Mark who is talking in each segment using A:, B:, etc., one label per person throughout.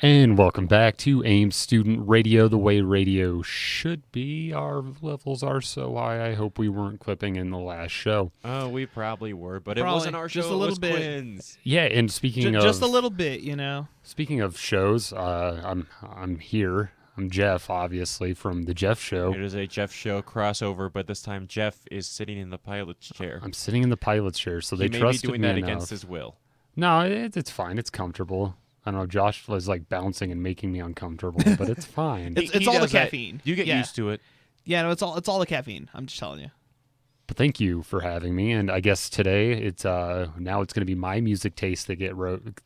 A: And welcome back to AIM Student Radio, the way radio should be. Our levels are so high, I hope we weren't clipping in the last show.
B: Oh, we probably were, but it
C: Probably.
B: wasn't our show.
C: Just a
B: it
C: little
B: was
C: bit.
B: Quinn's.
A: Yeah, and speaking of
C: just a little bit, you know.
A: Speaking of shows, I'm here. I'm Jeff, obviously, from the Jeff Show.
B: It is a Jeff Show crossover, but this time Jeff is sitting in the pilot's chair.
A: I'm sitting in the pilot's chair, so they
B: he may be
A: trusted
B: doing
A: me
B: that
A: enough.
B: against his will.
A: No, it's fine. It's comfortable. I don't know. Josh was like bouncing and making me uncomfortable, but it's fine.
C: It's all the
B: does that.
C: caffeine.
B: You get used to it.
C: Yeah, no, it's all the caffeine. I'm just telling you.
A: But thank you for having me. And I guess today it's now it's going to be my music taste that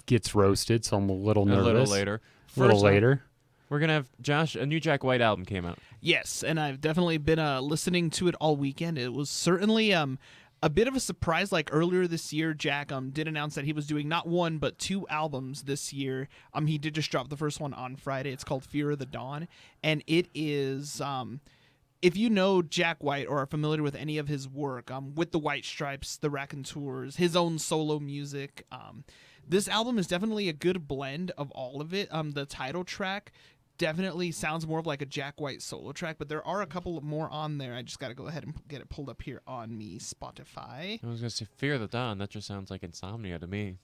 A: gets roasted. So I'm a little nervous.
B: A little later. We're gonna have Josh. A new Jack White album came out.
C: Yes, and I've definitely been listening to it all weekend. It was certainly a bit of a surprise. Like earlier this year, Jack did announce that he was doing not one but two albums this year. He did just drop the first one on Friday. It's called Fear of the Dawn, and it is if you know Jack White or are familiar with any of his work, with the White Stripes, the Raconteurs, his own solo music, this album is definitely a good blend of all of it. The title track definitely sounds more of like a Jack White solo track, but there are a couple more on there. I just got to go ahead and get it pulled up here on me Spotify.
B: I was gonna say Fear of the Dawn. That just sounds like insomnia to me.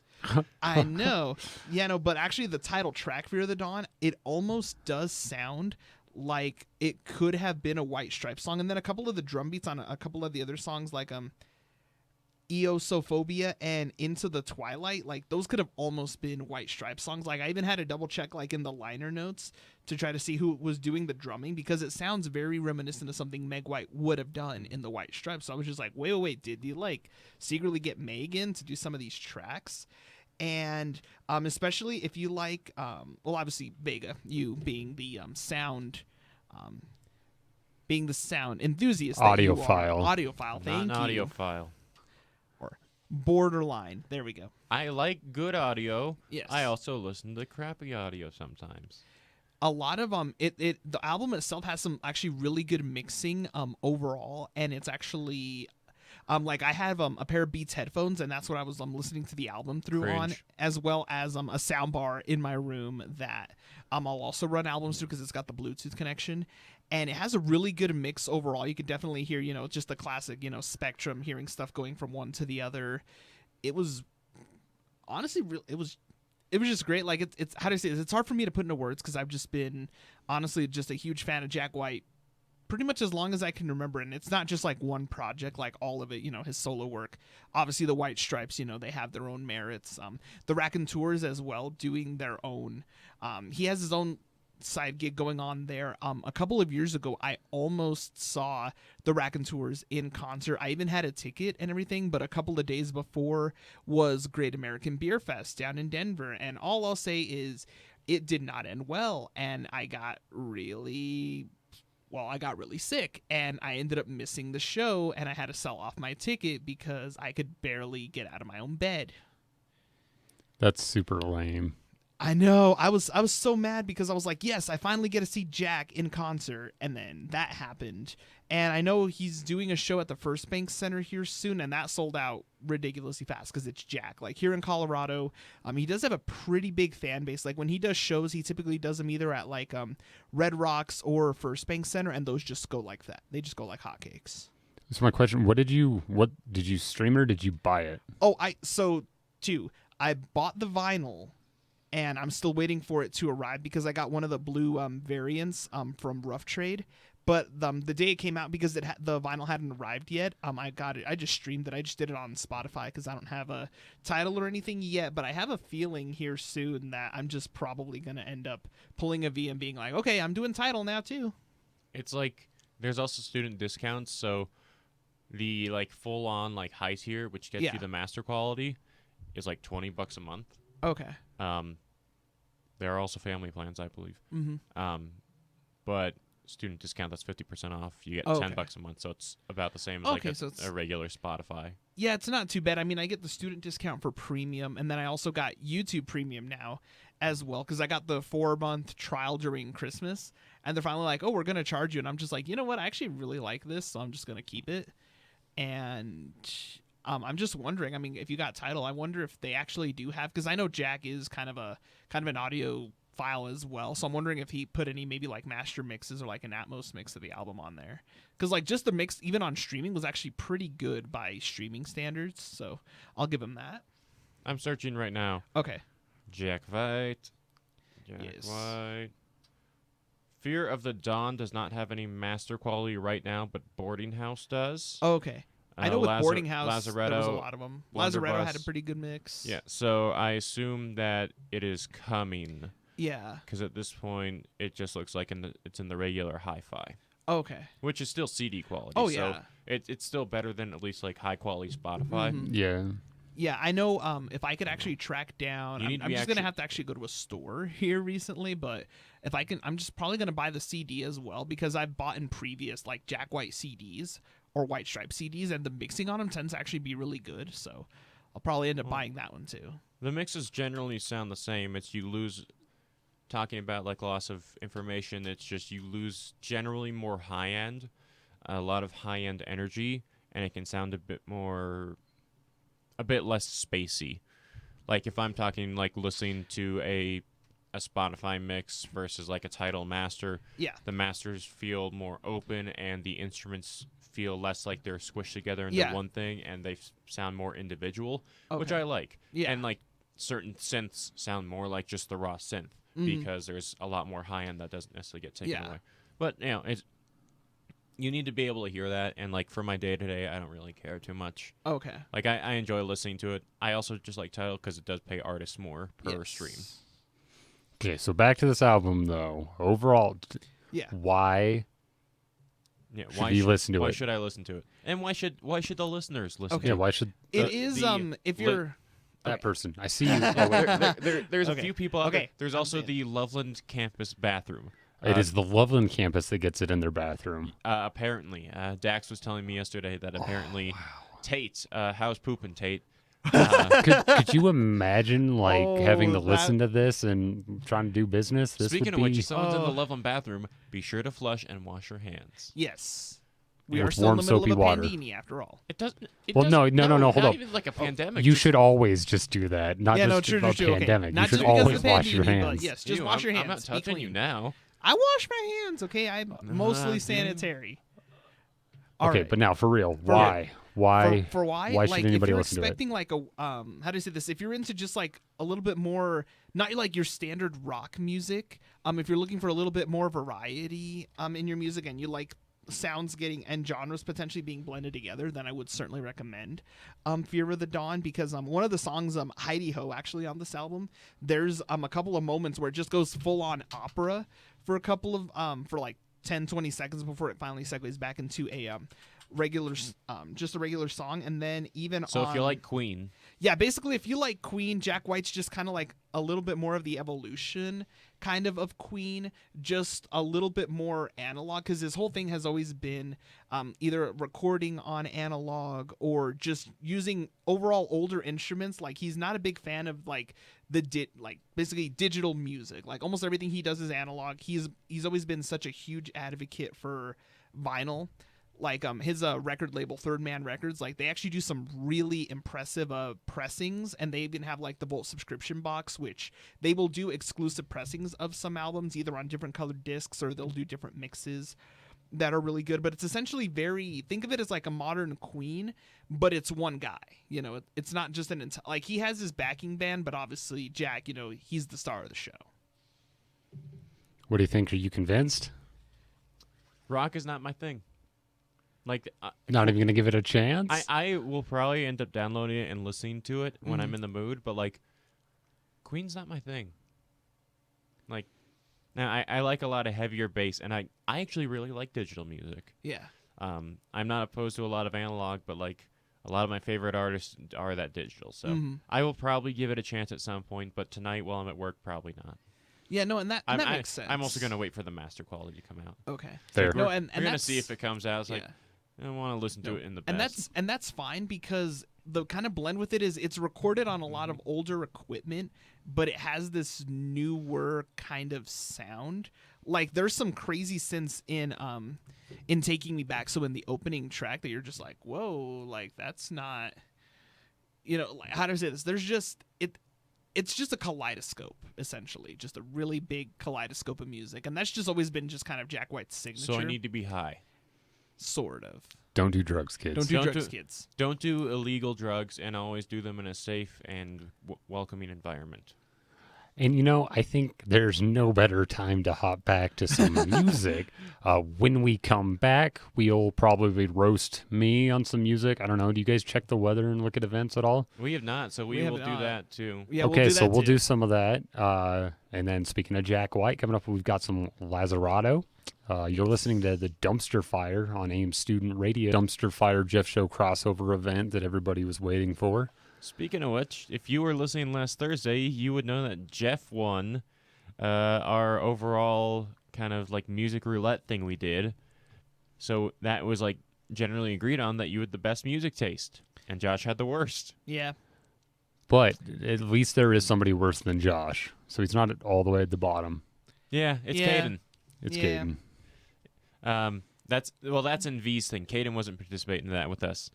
C: I know. Yeah, no, but actually the title track, Fear of the Dawn, it almost does sound like it could have been a White Stripes song. And then a couple of the drum beats on a couple of the other songs, like Eosophobia and Into the Twilight, like those could have almost been White Stripes songs. Like I even had to double check like in the liner notes to try to see who was doing the drumming, because it sounds very reminiscent of something Meg White would have done in the White Stripes. So I was just like, wait, did you like secretly get Meg in to do some of these tracks? And especially if you like, well, obviously Vega, you being the sound enthusiast, audiophile, thank
B: Not an
C: you.
B: audiophile.
C: Borderline. There we go.
B: I like good audio.
C: Yes.
B: I also listen to crappy audio sometimes.
C: A lot of the album itself has some actually really good mixing overall, and it's actually like I have a pair of Beats headphones, and that's what I was listening to the album through
B: Cringe.
C: on, as well as a sound bar in my room that I'll also run albums through because it's got the Bluetooth connection. And it has a really good mix overall. You could definitely hear, just the classic, spectrum, hearing stuff going from one to the other. It was honestly, it was just great. Like it's how do I say this? It's hard for me to put into words because I've just been honestly just a huge fan of Jack White pretty much as long as I can remember. And it's not just like one project, like all of it, his solo work. Obviously the White Stripes, they have their own merits. The Raconteurs as well, doing their own. He has his own side gig going on there. A couple of years ago, I almost saw the Raconteurs in concert. I even had a ticket and everything, but a couple of days before was Great American Beer Fest down in Denver, and all I'll say is it did not end well, and I got really sick, and I ended up missing the show, and I had to sell off my ticket because I could barely get out of my own bed.
A: That's super lame.
C: I know. I was so mad because I was like, yes, I finally get to see Jack in concert, and then that happened. And I know he's doing a show at the First Bank Center here soon, and that sold out ridiculously fast because it's Jack. Like here in Colorado, he does have a pretty big fan base. Like when he does shows, he typically does them either at like Red Rocks or First Bank Center, and those just go like that. They just go like hotcakes.
A: So my question: what did you stream it or did you buy it?
C: Oh, I bought the vinyl. And I'm still waiting for it to arrive because I got one of the blue variants from Rough Trade. But the day it came out, because the vinyl hadn't arrived yet, I got it. I just streamed it. I just did it on Spotify because I don't have a title or anything yet. But I have a feeling here soon that I'm just probably going to end up pulling a V and being like, okay, I'm doing title now too.
B: It's like there's also student discounts, so the like full on like high tier, which gets you the master quality, is like $20 a month.
C: Okay.
B: There are also family plans, I believe.
C: Mm-hmm.
B: But student discount, that's 50% off. You get
C: Okay.
B: $10 a month, so it's about the same as
C: so
B: a regular Spotify.
C: Yeah, it's not too bad. I mean, I get the student discount for premium, and then I also got YouTube premium now as well because I got the 4-month trial during Christmas, and they're finally like, oh, we're going to charge you. And I'm just like, you know what? I actually really like this, so I'm just going to keep it. And I'm just wondering, I mean, if you got Tidal, I wonder if they actually do have, because I know Jack is kind of an audiophile file as well. So I'm wondering if he put any maybe like master mixes or like an Atmos mix of the album on there. Because like just the mix, even on streaming, was actually pretty good by streaming standards. So I'll give him that.
B: I'm searching right now.
C: Okay.
B: Jack White. White. Fear of the Dawn does not have any master quality right now, but Boarding House does.
C: Oh, okay. I know with Boarding House,
B: Lazaretto,
C: there was a lot of them. Lazaretto had a pretty good mix.
B: Yeah, so I assume that it is coming.
C: Yeah.
B: Because at this point, it just looks like it's in the regular hi-fi.
C: Okay.
B: Which is still CD quality.
C: Oh,
B: so
C: yeah.
B: It's still better than at least like high-quality Spotify.
C: Mm-hmm.
A: Yeah.
C: Yeah, I know if I could actually track down, I'm just going to have to actually go to a store here recently, but if I can, I'm just probably going to buy the CD as well because I've bought in previous like Jack White CDs or White Stripe CDs, and the mixing on them tends to actually be really good, so I'll probably end up buying that one too.
B: The mixes generally sound the same. It's you lose, talking about like loss of information, it's just you lose generally more high-end, a lot of high-end energy, and it can sound a bit less spacey. Like if I'm talking like listening to a Spotify mix versus like a Tidal master, the masters feel more open and the instruments feel less like they're squished together into one thing, and they sound more individual, which I like. Yeah. And like certain synths sound more like just the raw synth because there's a lot more high end that doesn't necessarily get taken away. But you need to be able to hear that, and like for my day-to-day, I don't really care too much.
C: Okay.
B: Like I enjoy listening to it. I also just like Tidal because it does pay artists more per stream.
A: Okay, so back to this album though. Overall, why?
B: Yeah,
A: should you listen to it?
B: Why should I listen to it? And why should the listeners listen?
A: Yeah, why should
C: it is if you're
A: that person? I see you.
B: There's a few people out there. There's also the Loveland campus bathroom.
A: It is the Loveland campus that gets it in their bathroom.
B: Apparently, Dax was telling me yesterday that apparently Tate, how's pooping Tate?
A: Could you imagine having to listen to this and trying to do business?
B: Speaking of which, if someone's in the Loveland bathroom, be sure to flush and wash your hands.
C: Yes. We
A: With
C: are still in
A: warm,
C: the middle
A: soapy
C: of a
A: water.
C: pandemic after all.
B: It doesn't.
A: No. Hold up.
B: Even like a pandemic.
A: You should always just do that, not just
C: true,
A: a
C: true.
A: pandemic.
C: Okay. Not
A: you should
C: just because
A: always
C: of the
A: wash your
C: pandemic,
A: hands.
C: But yes, just wash your hands.
B: I'm not touching you now.
C: I wash my hands. Okay, I'm mostly sanitary.
A: Okay, but now for real, why? Why?
C: For why?
A: Why should anybody listen to it?
C: If you're expecting like a how do I say this? If you're into just like a little bit more, not like your standard rock music. If you're looking for a little bit more variety in your music and you like sounds getting and genres potentially being blended together, then I would certainly recommend Fear of the Dawn, because one of the songs Heidi Ho actually on this album, there's a couple of moments where it just goes full on opera for a couple of for like 10-20 seconds before it finally segues back into a regular just a regular song. And then even
B: if you like Queen,
C: basically if you like Queen, Jack White's just kind of like a little bit more of the evolution kind of Queen, just a little bit more analog, because his whole thing has always been either recording on analog or just using overall older instruments. Like he's not a big fan of like basically digital music. Like almost everything he does is analog. He's always been such a huge advocate for vinyl. Like his record label Third Man Records, like they actually do some really impressive pressings, and they even have like the Volt subscription box, which they will do exclusive pressings of some albums either on different colored discs or they'll do different mixes that are really good. But it's essentially think of it as like a modern Queen, but it's one guy. You know, it's not just like he has his backing band, but obviously Jack, you know, he's the star of the show.
A: What do you think? Are you convinced?
B: rock is not my thing. Like,
A: not even gonna give it a chance.
B: I will probably end up downloading it and listening to it when I'm in the mood, but like, Queen's not my thing. Like, now I like a lot of heavier bass, and I actually really like digital music.
C: Yeah.
B: I'm not opposed to a lot of analog, but like a lot of my favorite artists are that digital. So I will probably give it a chance at some point, but tonight while I'm at work, probably not.
C: Yeah, no, and that makes sense.
B: I'm also gonna wait for the master quality to come out.
C: Okay.
A: Fair.
B: No, we're gonna see if it comes out. It's like,
C: yeah.
B: I don't want to listen to it in the best.
C: And that's fine, because the kind of blend with it is it's recorded on a lot of older equipment, but it has this newer kind of sound. Like there's some crazy synths in Taking Me Back. So in the opening track that you're just like, whoa, like that's not, like, how do I say this? There's just it's just a kaleidoscope, essentially, just a really big kaleidoscope of music, and that's just always been just kind of Jack White's signature.
B: So I need to be high.
C: Sort of.
A: Don't do drugs, kids.
C: Don't do drugs, kids.
B: Don't do illegal drugs, and always do them in a safe and welcoming environment.
A: And, you know, I think there's no better time to hop back to some music. When we come back, we'll probably roast me on some music. I don't know. Do you guys check the weather and look at events at all?
B: We have not, so we will do that too.
C: Yeah,
A: okay,
C: we'll do that
A: we'll
C: too.
A: do some of that. And then speaking of Jack White, coming up, we've got some Lazzarato. You're listening to the Dumpster Fire on AIM Student Radio. Dumpster Fire Jeff Show crossover event that everybody was waiting for.
B: Speaking of which, if you were listening last Thursday, you would know that Jeff won our overall kind of like music roulette thing we did. So that was like generally agreed on that you had the best music taste, and Josh had the worst.
C: Yeah.
A: But at least there is somebody worse than Josh. So he's not all the way at the bottom.
B: Yeah, it's
C: Yeah.
B: Caden.
A: It's
C: Yeah.
A: Caden.
B: That's in V's thing. Caden wasn't participating in that with us.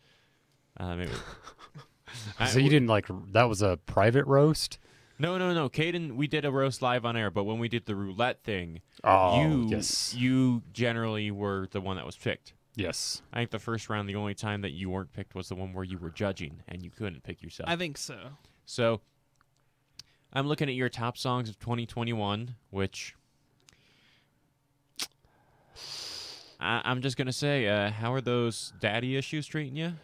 A: So you didn't that was a private roast?
B: No. Caden, we did a roast live on air, but when we did the roulette thing,
A: Yes.
B: you generally were the one that was picked.
A: Yes.
B: I think the first round, the only time that you weren't picked was the one where you were judging and you couldn't pick yourself.
C: I think so.
B: So I'm looking at your top songs of 2021, which I'm just going to say, how are those daddy issues treating you?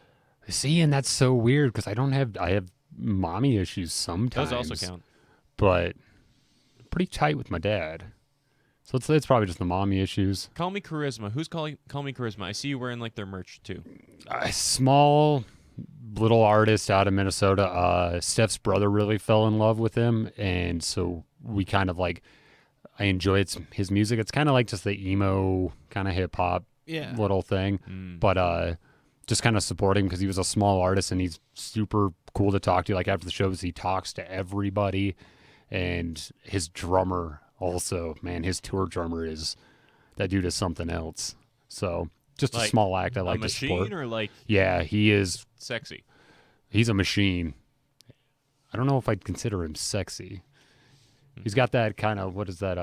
A: See, and that's so weird because I have mommy issues sometimes.
B: Those also count.
A: But I'm pretty tight with my dad. So it's probably just the mommy issues.
B: Call Me Charisma. Who's Call Me Charisma? I see you wearing like their merch too.
A: A small little artist out of Minnesota. Steph's brother really fell in love with him, and so we kind of I enjoy his music. It's kind of like just the emo kind of hip hop little thing, but just kind of support him because he was a small artist and he's super cool to talk to. Like after the shows, he talks to everybody, and his drummer also, man, his tour drummer that dude is something else. So just a small act I like to support.
B: A machine or like
A: Yeah, he is
B: sexy?
A: He's a machine. I don't know if I'd consider him sexy. He's got that kind of, what is that?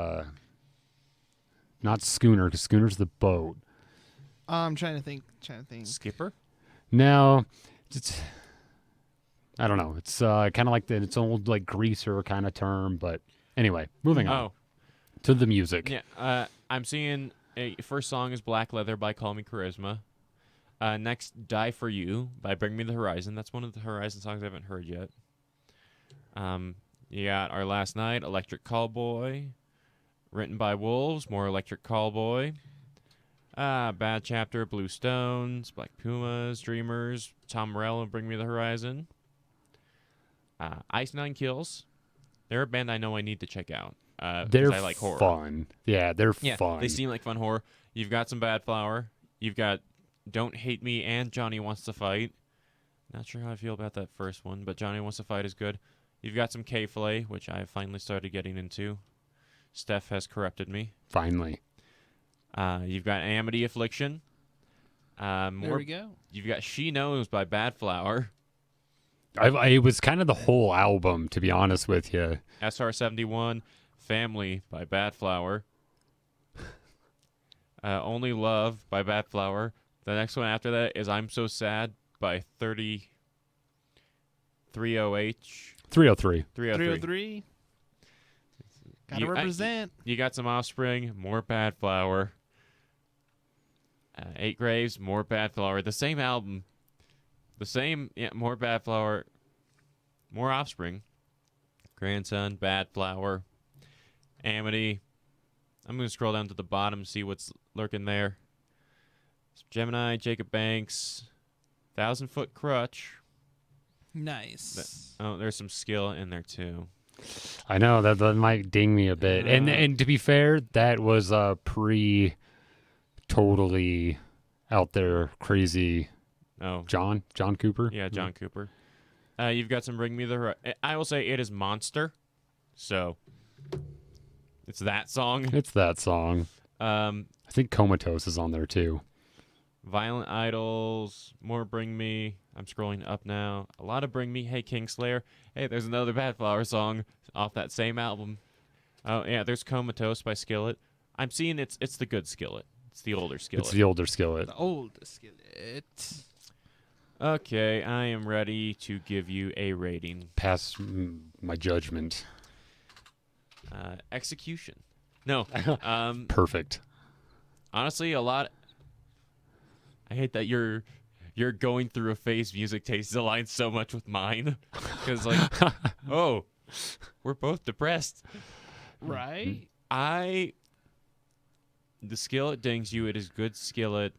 A: Not schooner, because schooner's the boat.
C: I'm trying to think.
B: Skipper?
A: No, I don't know. It's kind of like it's an old like greaser kind of term, but anyway, moving on to the music.
B: Yeah, I'm seeing first song is Black Leather by Call Me Charisma. Next, Die For You by Bring Me the Horizon. That's one of the Horizon songs I haven't heard yet. You got Our Last Night, Electric Callboy. Written by Wolves, more Electric Callboy. Bad Chapter, Blue Stones, Black Pumas, Dreamers, Tom Morello, Bring Me the Horizon. Ice Nine Kills. They're a band I know I need to check out.
A: They're
B: I like horror.
A: fun. Yeah, they're fun.
B: They seem like fun horror. You've got some Bad Flower. You've got Don't Hate Me and Johnny Wants to Fight. Not sure how I feel about that first one, but Johnny Wants to Fight is good. You've got some K-Flay, which I finally started getting into. Steph has corrupted me.
A: Finally.
B: You've got Amity Affliction.
C: There we go.
B: You've got She Knows by Bad Flower.
A: It was kind of the whole album, to be honest with you.
B: SR-71, Family by Bad Flower. Only Love by Bad Flower. The next one after that is I'm So Sad by 30... 30H.
A: 303.
C: 303. Gotta represent.
B: You got some Offspring, more Bad Flower. 8 Graves, more Bad Flower. The same album. More Bad Flower. More Offspring. Grandson, Bad Flower. Amity. I'm going to scroll down to the bottom, see what's lurking there. Gemini, Jacob Banks. 1,000 Foot Crutch.
C: Nice.
B: There's some skill in there too.
A: I know that might ding me a bit. And to be fair, that was a totally out there crazy.
B: Oh,
A: John Cooper.
B: Yeah, John Cooper. You've got some Bring Me the Horizon. I will say it is Monster. So it's that song.
A: It's that song. I think Comatose is on there too.
B: Violent Idols, more Bring Me. I'm scrolling up now. A lot of Bring Me, Hey Kingslayer. Hey, there's another Bad Flower song off that same album. Oh yeah, there's Comatose by Skillet. I'm seeing it's the good Skillet. It's the older Skillet.
A: It's the older Skillet.
C: The old Skillet.
B: Okay, I am ready to give you a rating.
A: Pass my judgment.
B: Execution. No.
A: Perfect.
B: Honestly, a lot. I hate that you're going through a phase music taste aligns so much with mine. Because, like, oh, we're both depressed.
C: Right?
B: The Skillet dings you. It is good Skillet.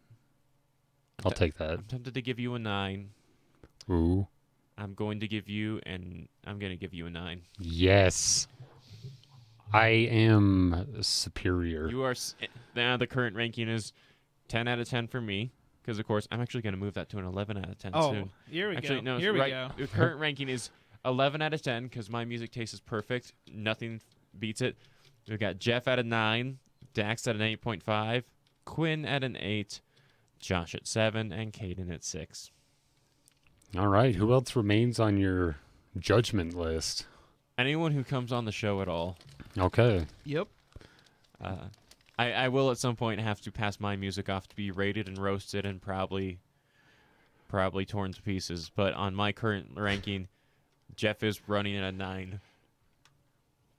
A: I'll take that.
B: I'm tempted to give you a 9.
A: Ooh.
B: I'm going to give you a 9.
A: Yes. I am superior.
B: You are. Now the current ranking is 10 out of 10 for me. Because, of course, I'm actually going to move that to an 11 out of 10 soon.
C: Here we
B: Actually,
C: go.
B: no,
C: Here we
B: right,
C: go.
B: The current ranking is 11 out of 10 because my music taste is perfect. Nothing beats it. We've got Jeff at a 9, Dax at an 8.5, Quinn at an 8, Josh at 7, and Caden at 6.
A: All right. Who else remains on your judgment list?
B: Anyone who comes on the show at all.
A: Okay.
C: Yep.
B: I will at some point have to pass my music off to be rated and roasted and probably torn to pieces. But on my current ranking, Jeff is running at a 9.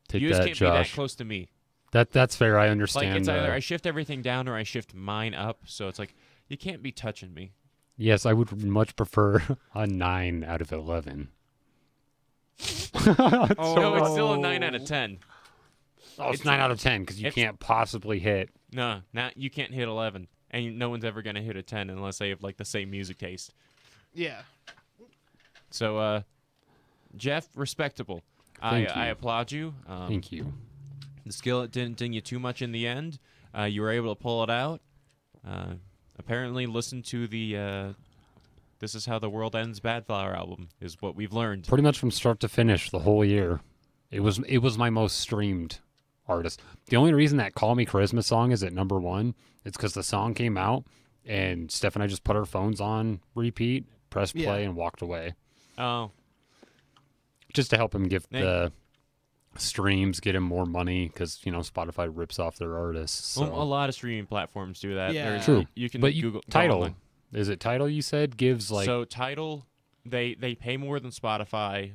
A: Take
B: You just
A: that,
B: can't be that
A: Josh.
B: close to me.
A: That's fair. I
B: Like,
A: understand.
B: it's either I shift everything down or I shift mine up. So it's like, you can't be touching me.
A: Yes, I would much prefer a 9 out of 11.
B: No, it's still a 9 out of 10.
A: Oh, it's 9 out of 10 because you can't possibly hit.
B: No, you can't hit 11. And no one's ever going to hit a 10 unless they have, like, the same music taste.
C: Yeah.
B: So, Jeff, respectable. I applaud you.
A: Thank you.
B: The Skillet didn't ding you too much in the end. You were able to pull it out. Apparently, listen to the This Is How the World Ends Bad Flower album is what we've learned.
A: Pretty much from start to finish, the whole year. It was my most streamed artist. The only reason that Call Me Christmas song is at number 1, it's because the song came out and Steph and I just put our phones on repeat, pressed play, and walked away.
B: Oh.
A: Just to help him give the streams, get him more money because, Spotify rips off their artists. So.
B: Well, a lot of streaming platforms do that.
C: Yeah.
A: True.
B: You can
A: but
B: Google
A: Tidal.
B: online.
A: Is it Tidal you said? Gives like.
B: So Tidal, they pay more than Spotify.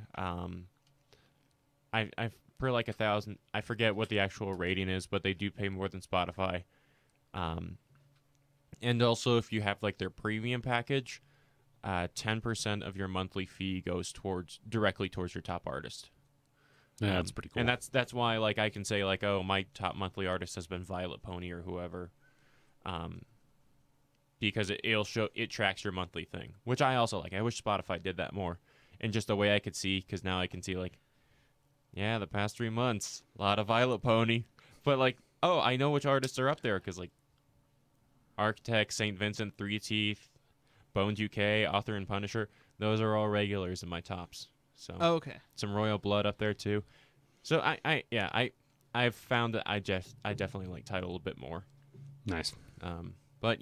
B: I for like 1,000. I forget what the actual rating is, but they do pay more than Spotify. And also if you have like their premium package, 10% of your monthly fee goes directly towards your top artist.
A: Yeah, that's pretty cool.
B: And that's why like I can say like, oh, my top monthly artist has been Violet Pony or whoever. Because it tracks your monthly thing, which I also like. I wish Spotify did that more. And just the way I could see, because now I can see like, yeah, the past 3 months, a lot of Violet Pony. But like, oh, I know which artists are up there because like Architect, St. Vincent, Three Teeth, Bones UK, Author and Punisher, those are all regulars in my tops. So
C: Okay.
B: some Royal Blood up there too. So I've found that I definitely like Tidal a bit more.
A: Nice.
B: But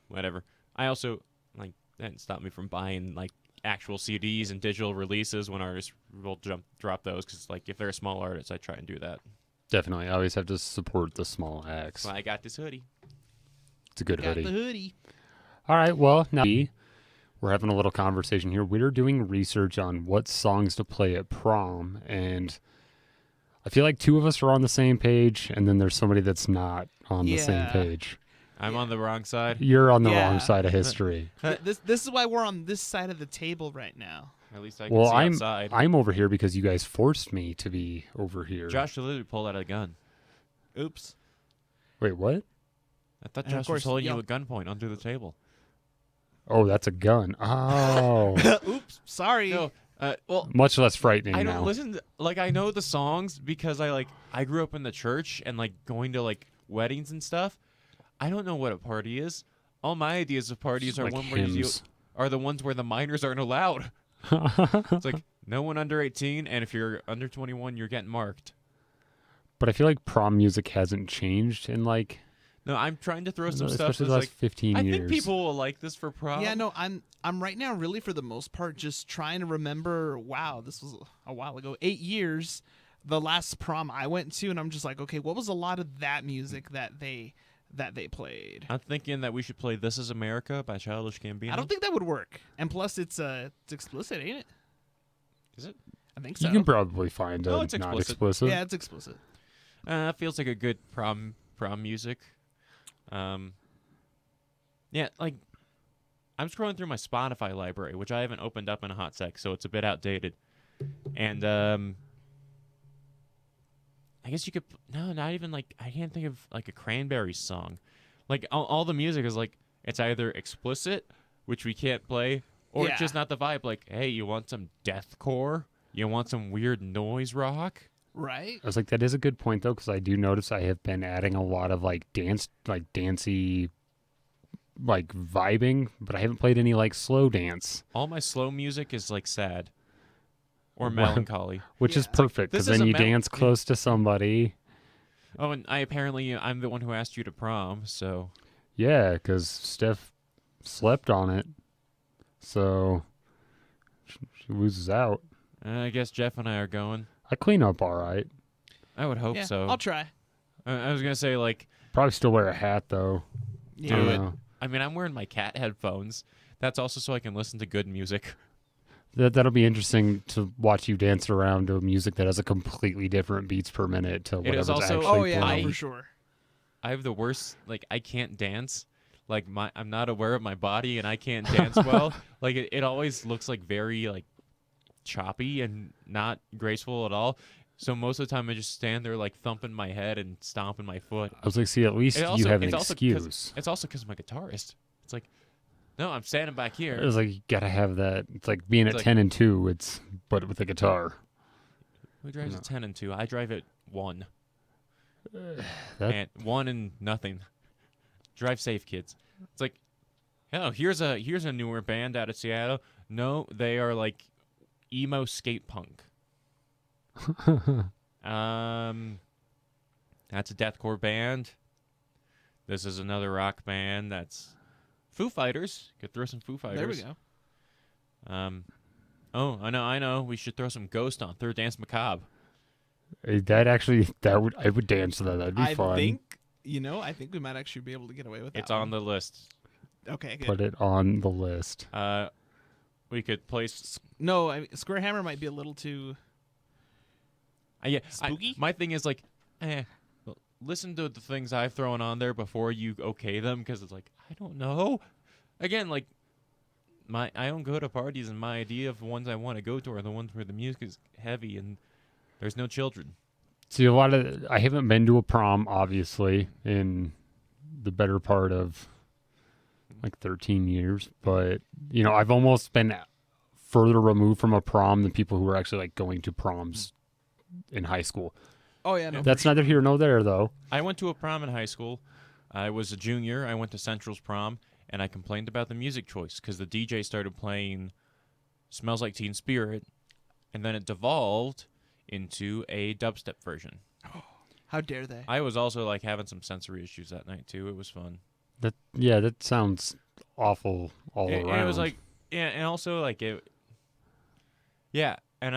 B: whatever. I also that didn't stop me from buying like actual CDs and digital releases when artists will drop those because like if they're a small artist, I try and do that.
A: Definitely. I always have to support the small acts.
B: So I got this hoodie.
A: It's a good
C: Got
A: hoodie.
C: the hoodie.
A: All right. Well, now we're having a little conversation here. We're doing research on what songs to play at prom, and I feel like 2 of us are on the same page, and then there's somebody that's not on the same page.
B: I'm on the wrong side.
A: You're on the wrong side of history.
C: This is why we're on this side of the table right now.
B: At least I can see outside.
A: I'm over here because you guys forced me to be over here.
B: Josh literally pulled out a gun.
C: Oops.
A: Wait, what?
B: I thought
C: And of
B: Josh was
C: course,
B: holding you
C: yep.
B: a gunpoint under the table.
A: Oh, that's a gun. Oh.
C: Oops. Sorry.
B: No, well,
A: Much less frightening
B: I
A: now.
B: don't listen. I know the songs because I grew up in the church and going to weddings and stuff. I don't know what a party is. All my ideas of parties are
A: Like
B: one where
A: hymns.
B: are the ones where the minors aren't allowed. It's like no one under 18, and if you're under 21, you're getting marked.
A: But I feel like prom music hasn't changed in
B: No, I'm trying to throw some stuff.
A: Especially the last 15
B: I
A: years.
B: think people will like this for prom.
C: Yeah, no, I'm right now really for the most part just trying to remember. Wow, this was a while ago, 8 years. The last prom I went to, and I'm just like, okay, what was a lot of that music that they played?
B: I'm thinking that we should play "This Is America" by Childish Gambino.
C: I don't think that would work. And plus, it's explicit, ain't it?
B: Is it?
C: I think so.
A: You can probably find
B: Oh,
A: a
B: it's
A: not
B: explicit.
A: explicit.
C: Yeah, it's explicit.
B: Feels like a good prom music. Yeah, like I'm scrolling through my Spotify library, which I haven't opened up in a hot sec, so it's a bit outdated. And I guess you could not even like I can't think of like a Cranberries song. Like all the music is like it's either explicit, which we can't play, or it's just not the vibe. Like, hey, you want some deathcore? You want some weird noise rock?
C: Right?
A: I was like, that is a good point though, because I do notice I have been adding a lot of like dancey, like vibing, but I haven't played any like slow dance,
B: All my slow music is like sad or melancholy.
A: which is
C: Yeah.
A: perfect
B: This
A: because
B: is
A: then
B: a
A: you dance close to somebody.
B: Oh, and I'm the one who asked you to prom, so
A: Yeah, because Steph slept on it, so she loses out.
B: I guess Jeff and I are going.
A: I clean up all right.
B: I would hope
C: Yeah,
B: so.
C: I'll try.
B: I was gonna say like,
A: Probably still wear a hat though.
C: Yeah.
A: I
B: do
A: don't
B: it.
A: know.
B: I mean, I'm wearing my cat headphones. That's also so I can listen to good music.
A: That'll be interesting to watch you dance around to music that has a completely different beats per minute to
B: It is
A: whatever's
B: also-
A: actually
C: Oh yeah, no,
A: playing.
C: for sure.
B: I have the worst. Like, I can't dance. Like I'm not aware of my body, and I can't dance well. Like it always looks like very like choppy and not graceful at all. So most of the time, I just stand there like thumping my head and stomping my foot.
A: I was like, see, at least
B: It
A: you
B: also-
A: have an
B: it's also
A: excuse.
B: It's also because I'm a guitarist. It's like, no, I'm standing back here.
A: It was like you gotta have that. It's like being
B: It's
A: at
B: like-
A: 10 and 2. It's but with a guitar.
B: Who drives
A: No.
B: at 10 and 2? I drive at 1.
A: That
B: And 1 and nothing. Drive safe, kids. It's like, oh, here's a newer band out of Seattle. No, they are like emo skate punk. That's a deathcore band. This is another rock band. That's Foo Fighters. Could throw some Foo Fighters.
C: There we go.
B: Oh, I know. We should throw some Ghost on Third Dance Macabre.
A: I would dance to that. That'd be
C: I
A: fun.
C: think I think we might actually be able to get away with that.
B: It's on the list.
C: Okay, good.
A: Put it on the list.
B: We could place.
C: No, Square Hammer might be a little too.
B: Yeah,
C: Spooky?
B: my thing is like, listen to the things I've thrown on there before you okay them, because it's like I don't know. Again, like I don't go to parties, and my idea of ones I want to go to are the ones where the music is heavy and there's no children.
A: See, I haven't been to a prom, obviously, in the better part of like 13 years, but I've almost been further removed from a prom than people who were actually like going to proms in high school.
C: Oh yeah, no.
A: That's neither here nor there, though.
B: I went to a prom in high school. I was a junior. I went to Central's prom, and I complained about the music choice because the DJ started playing "Smells Like Teen Spirit," and then it devolved into a dubstep version.
C: How dare they?
B: I was also like having some sensory issues that night too. It was fun.
A: That sounds awful all around.
B: And it was like, yeah, and also like it. Yeah, and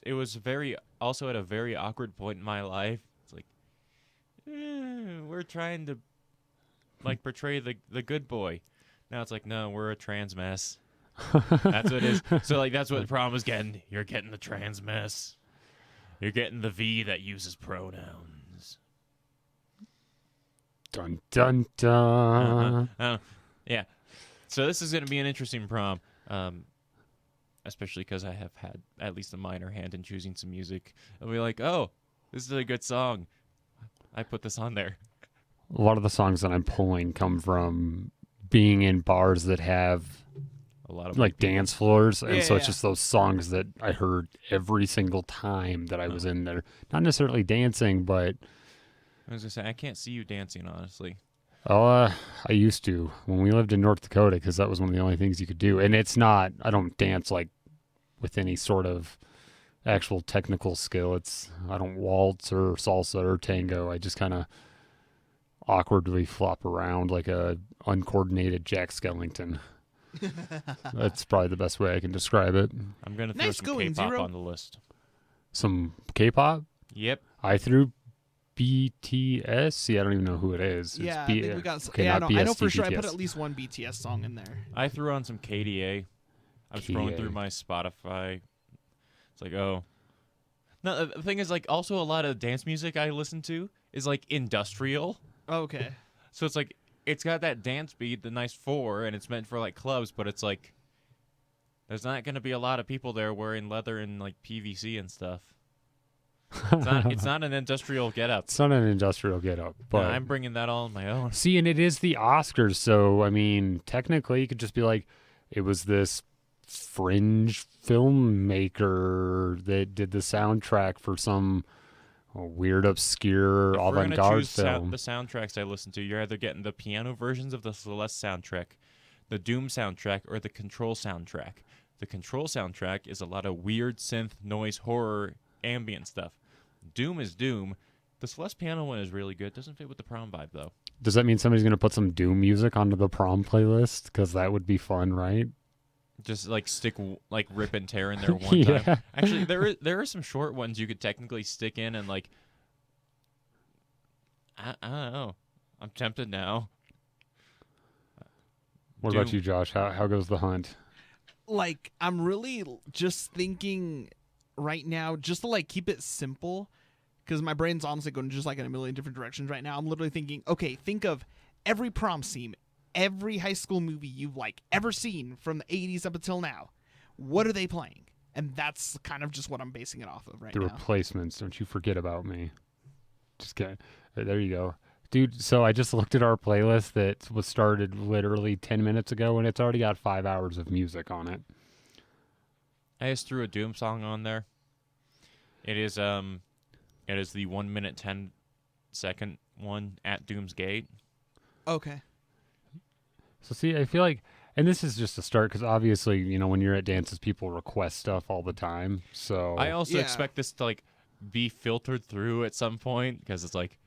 B: it was very also at a very awkward point in my life. It's like, we're trying to like portray the good boy. Now it's like, no, we're a trans mess. That's what it is. So like that's what prom was getting. You're getting the trans mess. You're getting the V that uses pronouns.
A: Dun dun dun.
B: Yeah. So this is going to be an interesting prom, especially because I have had at least a minor hand in choosing some music. I'll be like, oh, this is a good song. I put this on there.
A: A lot of the songs that I'm pulling come from being in bars that have
B: A lot of
A: like dance floors, and
C: Yeah,
A: so it's
C: yeah.
A: just those songs that I heard every single time that I was in there. Not necessarily dancing, but
B: I was going to say, I can't see you dancing, honestly.
A: I used to when we lived in North Dakota because that was one of the only things you could do. And it's not, I don't dance like with any sort of actual technical skill. I don't waltz or salsa or tango. I just kind of awkwardly flop around like a uncoordinated Jack Skellington. That's probably the best way I can describe it.
B: I'm gonna throw
C: Nice
B: some
C: going,
B: K-pop
C: Zero.
B: on the list.
A: Some K-pop.
B: Yep.
A: I threw BTS. See, I don't even know who it is.
C: Yeah,
A: It's
C: I think we got.
A: okay,
C: Yeah,
A: not
C: I know
A: BST,
C: for sure. I put
A: BTS.
C: at least one BTS song in there.
B: I threw on some KDA. I'm scrolling through
A: KDA.
B: my Spotify. It's like, oh. No, the thing is, like, also a lot of dance music I listen to is like industrial.
C: Okay.
B: So it's like it's got that dance beat, the nice 4, and it's meant for like clubs, but it's like there's not going to be a lot of people there wearing leather and like PVC and stuff. It's not an industrial getup.
A: It's not an industrial get-up,
B: No,
A: but
B: I'm bringing that all on my own.
A: see, and it is the Oscars, so I mean, technically, you could just be like, it was this fringe filmmaker that did the soundtrack for some weird, obscure,
B: If we're gonna
A: avant-garde
B: choose
A: film.
B: the soundtracks I listen to, you're either getting the piano versions of the Celeste soundtrack, the Doom soundtrack, or the Control soundtrack. The Control soundtrack is a lot of weird synth, noise, horror, ambient stuff. Doom is Doom. The Celeste piano one is really good. Doesn't fit with the Prom vibe, though.
A: Does that mean somebody's gonna put some Doom music onto the Prom playlist? Because that would be fun, right?
B: Just like stick like rip and tear in there one
A: Yeah.
B: time. Actually, there are some short ones you could technically stick in and like. I don't know. I'm tempted now.
A: What about
B: Doom.
A: you, Josh? How goes the hunt?
C: Like, I'm really just thinking right now, just to like keep it simple, because my brain's honestly going just like in a million different directions right now. I'm literally thinking, okay, think of every prom scene, every high school movie you've like ever seen from the 80s up until now. What are they playing? And that's kind of just what I'm basing it off of right
A: The
C: now.
A: replacements. Don't you forget about me. Just kidding. There you go. Dude, so I just looked at our playlist that was started literally 10 minutes ago, and it's already got 5 hours of music on it.
B: I just threw a Doom song on there. It is the 1 minute 10-second one at Doom's Gate.
C: Okay.
A: So see, I feel like, and this is just a start, because obviously, you know, when you're at dances, people request stuff all the time. So
B: I also
C: Yeah.
B: expect this to like be filtered through at some point because it's like,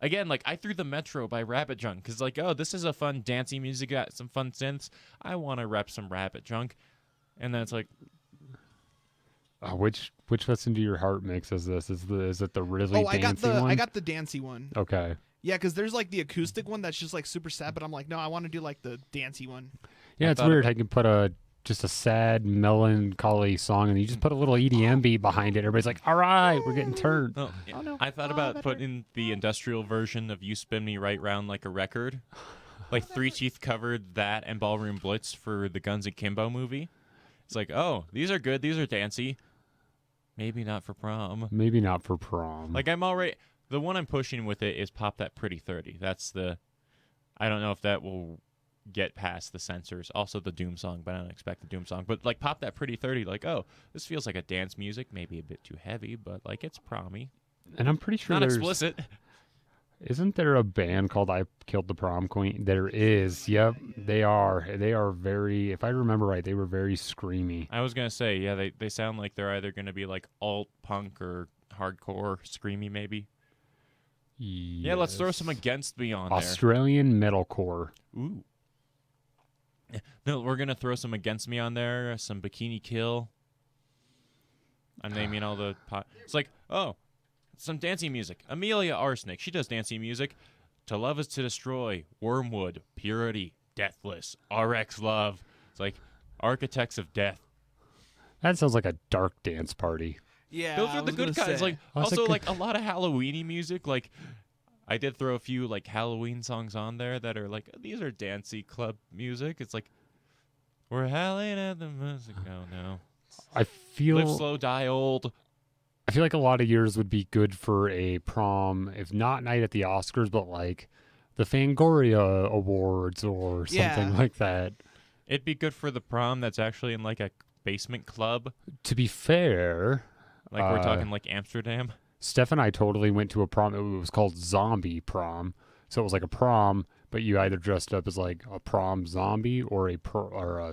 B: again, like I threw the Metro by Rabbit Junk because like, oh, this is a fun dancey music, got some fun synths. I want to rep some Rabbit Junk, and then it's like,
A: which listen to your heart mix is this? Is it the really
C: I got
A: dancey
C: the
A: one?
C: I got the dancey one.
A: Okay.
C: Yeah, because there's like the acoustic one that's just like super sad, but I'm like, no, I want to do like the dancey one.
A: Yeah,
B: I
A: it's
B: thought
A: weird. I can put just a sad, melancholy song, and you just put a little EDM beat behind it. Everybody's like, "All right, we're getting turned."
B: oh,
C: Oh, no.
B: I thought about putting the industrial version of "You Spin Me Right Round Like a Record." Like Three Teeth covered that and Ballroom Blitz for the Guns Akimbo movie. It's like, oh, these are good. These are dancey. Maybe not for prom.
A: Maybe not for prom.
B: Like I'm already the one I'm pushing with it is Pop That Pretty 30. That's the I don't know if that will get past the censors. Also the Doom song, but I don't expect the Doom song. But like Pop That Pretty 30, like, oh, this feels like a dance music, maybe a bit too heavy, but like it's promy.
A: and I'm pretty sure
B: Not
A: there's
B: explicit.
A: Isn't there a band called I Killed the Prom Queen? There is. Yep, they are. They are very, if I remember right, they were very screamy.
B: I was gonna say, yeah, they sound like they're either gonna be like alt punk or hardcore, screamy maybe. Yeah, let's throw some Against Me on
A: Australian metalcore.
B: there. Ooh. No, we're gonna throw some Against Me on there, some Bikini Kill. I'm naming all the It's like, oh, some dancing music. Amelia Arsenic, she does dancing music. To Love Is to Destroy, Wormwood, Purity, Deathless, RX Love. It's like Architects of Death.
A: That sounds like a dark dance party.
C: Yeah,
B: Those
C: I
B: are the
C: was
B: good
C: gonna
B: kinds.
C: say.
B: Like
A: Oh, it's
B: also
A: like
B: like a lot of Halloweeny music. Like I did throw a few like Halloween songs on there that are like these are dancey club music. It's like we're howling at the music. Oh no.
A: I
B: Live
A: feel
B: slow, die old.
A: I feel like a lot of years would be good for a prom, if not night at the Oscars, but like the Fangoria Awards or something
C: Yeah.
A: like that.
B: It'd be good for the prom that's actually in like a basement club.
A: To be fair,
B: Like we're talking like Amsterdam.
A: Steph and I totally went to a prom. It was called Zombie Prom. So it was like a prom, but you either dressed up as like a prom zombie or a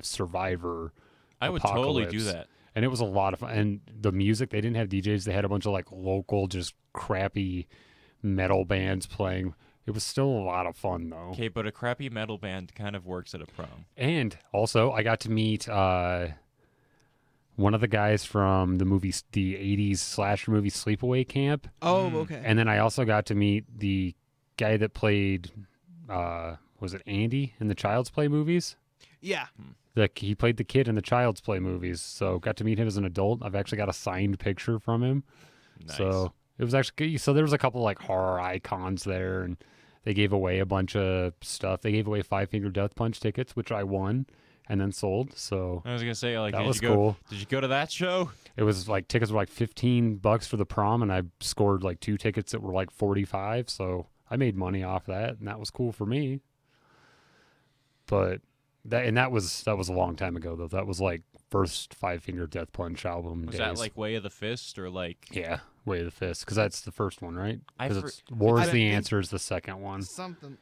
A: survivor.
B: I would totally do
A: apocalypse.
B: that.
A: And it was a lot of fun. And the music, they didn't have DJs. They had a bunch of like local, just crappy metal bands playing. It was still a lot of fun though.
B: Okay, but a crappy metal band kind of works at a prom.
A: And also, I got to meet one of the guys from the '80s slasher movie Sleepaway Camp.
C: Oh, okay.
A: And then I also got to meet the guy that played, was it Andy in the Child's Play movies?
C: Yeah.
A: He played the kid in the Child's Play movies, so got to meet him as an adult. I've actually got a signed picture from him.
B: Nice.
A: So it was actually good. So there was a couple like horror icons there, and they gave away a bunch of stuff. They gave away Five Finger Death Punch tickets, which I won and then sold. So
B: I was gonna say, like,
A: that was cool.
B: Did you go to that show?
A: It was like tickets were like $15 for the prom, and I scored like 2 tickets that were like 45. So I made money off that, and that was cool for me. But that was a long time ago though. That was like first Five Finger Death Punch album.
B: Was
A: days.
B: that like Way of the Fist or like?
A: Yeah, Way of the Fist, because that's the first one, right?
B: I
A: Because
B: for-
A: it's War's
C: I
A: the
C: think-
A: Answer is the second one,
C: Something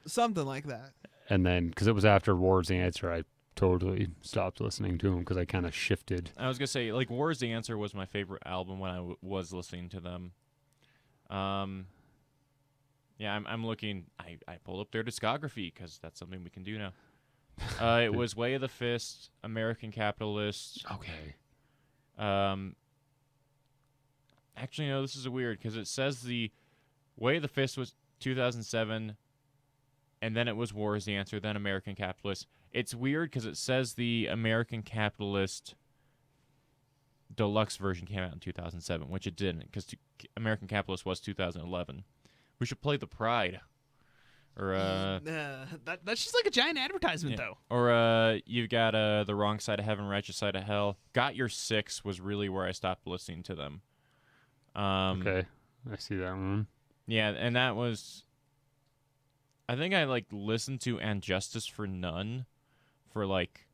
C: like that.
A: and then because it was after War's the Answer, I totally stopped listening to him because I kind of shifted.
B: I was gonna say, like, War is the Answer was my favorite album when I was listening to them. Yeah, I'm looking. I pulled up their discography because that's something we can do now. It was Way of the Fist, American Capitalist.
A: Okay.
B: Actually, no, this is weird because it says the Way of the Fist was 2007, and then it was War is the Answer, then American Capitalist. It's weird because it says the American Capitalist deluxe version came out in 2007, which it didn't because American Capitalist was 2011. We should play the Pride. Or
C: that's just like a giant advertisement,
B: yeah.
C: though.
B: Or you've got The Wrong Side of Heaven, Righteous Side of Hell. Got Your Six was really where I stopped listening to them.
A: Okay, I see that one.
B: Yeah, and that was. I think I like listened to And Justice for None for like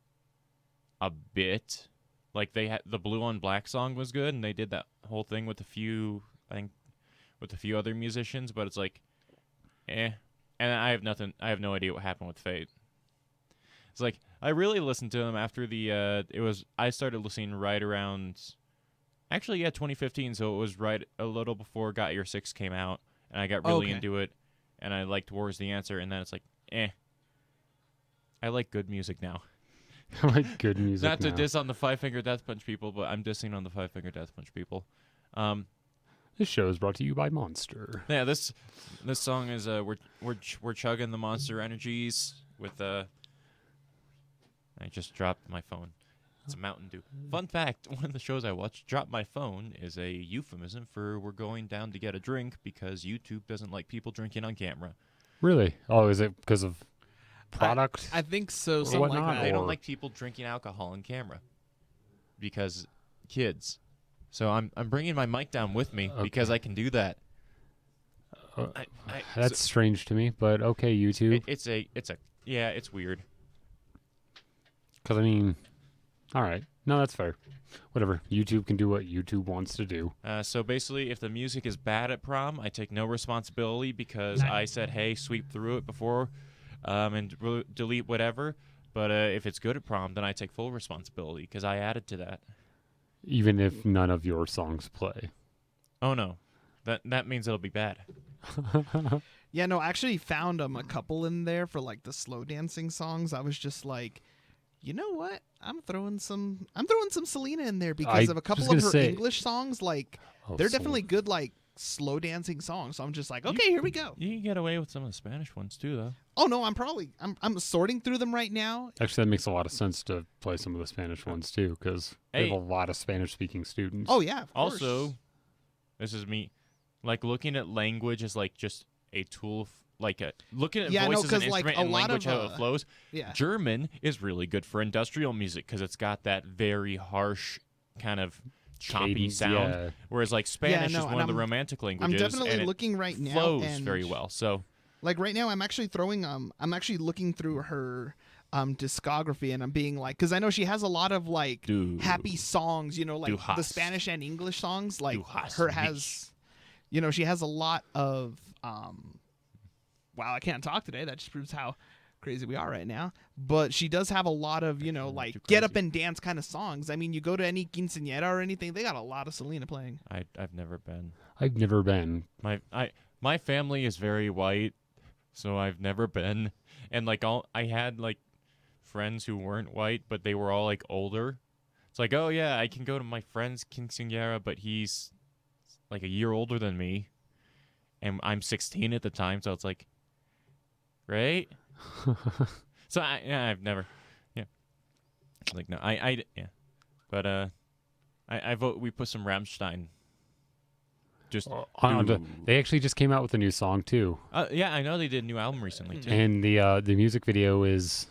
B: a bit. Like they had the Blue on Black song was good, and they did that whole thing with a few other musicians, but it's like, eh. And I have no idea what happened with Fate. It's like I really listened to them after I started listening right around, actually 2015. So it was right a little before Got Your Six came out, and I got really into it, and I liked War's the Answer, and then it's like, eh. I like good music now.
A: I like good music.
B: Not to
A: now.
B: diss on the Five Finger Death Punch people, but I'm dissing on the Five Finger Death Punch people.
A: This show is brought to you by Monster.
B: Yeah, this song is we're chugging the Monster Energies with I just dropped my phone. It's a Mountain Dew. Fun fact: one of the shows I watched, "Drop My Phone," is a euphemism for we're going down to get a drink because YouTube doesn't like people drinking on camera.
A: Really? Oh, is it because of product?
C: I think so.
A: Or
C: Something like
A: whatnot,
C: that.
B: They
A: or-
B: don't like people drinking alcohol on camera because kids. So I'm bringing my mic down with me because I can do that.
A: That's strange to me, but okay, YouTube.
B: It's weird.
A: Because I mean, all right, no, that's fair. Whatever, YouTube can do what YouTube wants to do.
B: So basically, if the music is bad at prom, I take no responsibility because I said, hey, sweep through it before and delete whatever. But if it's good at prom, then I take full responsibility because I added to that.
A: Even if none of your songs play.
B: Oh, no. That means it'll be bad.
C: Yeah, no, I actually found a couple in there for like the slow dancing songs. I was just like, you know what? I'm throwing some Selena in there because of a couple of her English songs. Like they're definitely good, like slow dancing songs. So I'm just like, okay, here we go.
B: You can get away with some of the Spanish ones too, though.
C: Oh no, I'm sorting through them right now.
A: Actually, that makes a lot of sense to play some of the Spanish ones too, because they have a lot of Spanish-speaking students.
C: Oh yeah. Of course.
B: Also, this is me, like looking at language as like just a tool. Looking at voice as an instrument and language how it flows.
C: Yeah.
B: German is really good for industrial music because it's got that very harsh kind of choppy
A: Cadence,
B: sound.
A: yeah.
B: Whereas like Spanish
C: no,
B: is
C: and
B: one of the
C: I'm-
B: romantic
C: I'm
B: languages.
C: definitely
B: and it
C: looking right now.
B: flows
C: and
B: very well. So
C: like right now, I'm actually looking through her discography, and I'm being like, because I know she has a lot of like happy songs, you know, like the Spanish and English songs. Like she has a lot of wow, I can't talk today. That just proves how crazy we are right now. But she does have a lot of, you know, like get up and dance kind of songs. I mean, you go to any quinceañera or anything, they got a lot of Selena playing.
B: I've never been.
A: I've never been.
B: My family is very white, so I've never been. And like I had like friends who weren't white, but they were all like older. It's like, oh yeah, I can go to my friend's quinceañera, but he's like a year older than me, and I'm 16 at the time, so it's like, right? So I've never, yeah, like no, yeah, but I vote we put some Rammstein. Just
A: they actually just came out with a new song too.
B: yeah, I know they did a new album recently too.
A: And the music video is,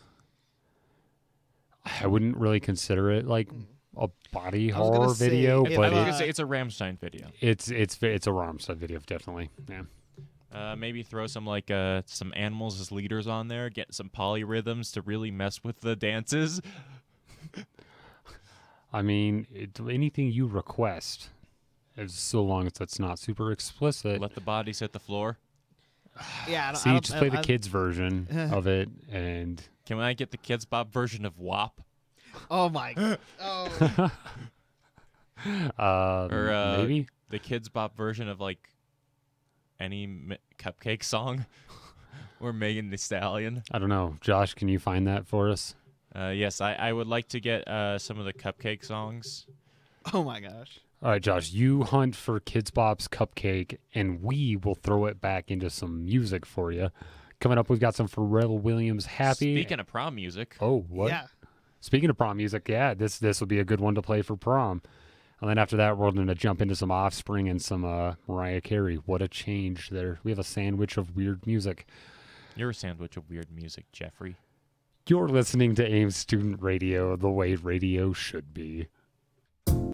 A: I wouldn't really consider it like a body horror video,
C: if,
A: but
B: I was gonna say it's a Rammstein video.
A: it's a Rammstein video, definitely. Yeah.
B: Maybe throw some like some animals as leaders on there, get some polyrhythms to really mess with the dances.
A: I mean, anything you request, as so long as that's not super explicit.
B: Let the bodies hit the floor.
C: Yeah,
A: See, just play the kids' version of it, and
B: Can I get the Kids Bop version of WAP?
C: oh my god. Oh.
B: Or
A: maybe
B: the Kids Bop version of like any Cupcake song, or Megan Thee Stallion.
A: I don't know. Josh, can you find that for us?
B: Yes, I would like to get some of the Cupcake songs.
C: Oh my gosh.
A: All right, Josh, you hunt for Kids Bop's Cupcake, and we will throw it back into some music for you. Coming up, we've got some Pharrell Williams Happy.
B: Speaking of prom music.
A: Oh, what?
C: Yeah.
A: Speaking of prom music, yeah, this will be a good one to play for prom. And then after that, we're going to jump into some Offspring and some Mariah Carey. What a change there. We have a sandwich of weird music.
B: You're a sandwich of weird music, Jeffrey.
A: You're listening to AIM Student Radio, the way radio should be.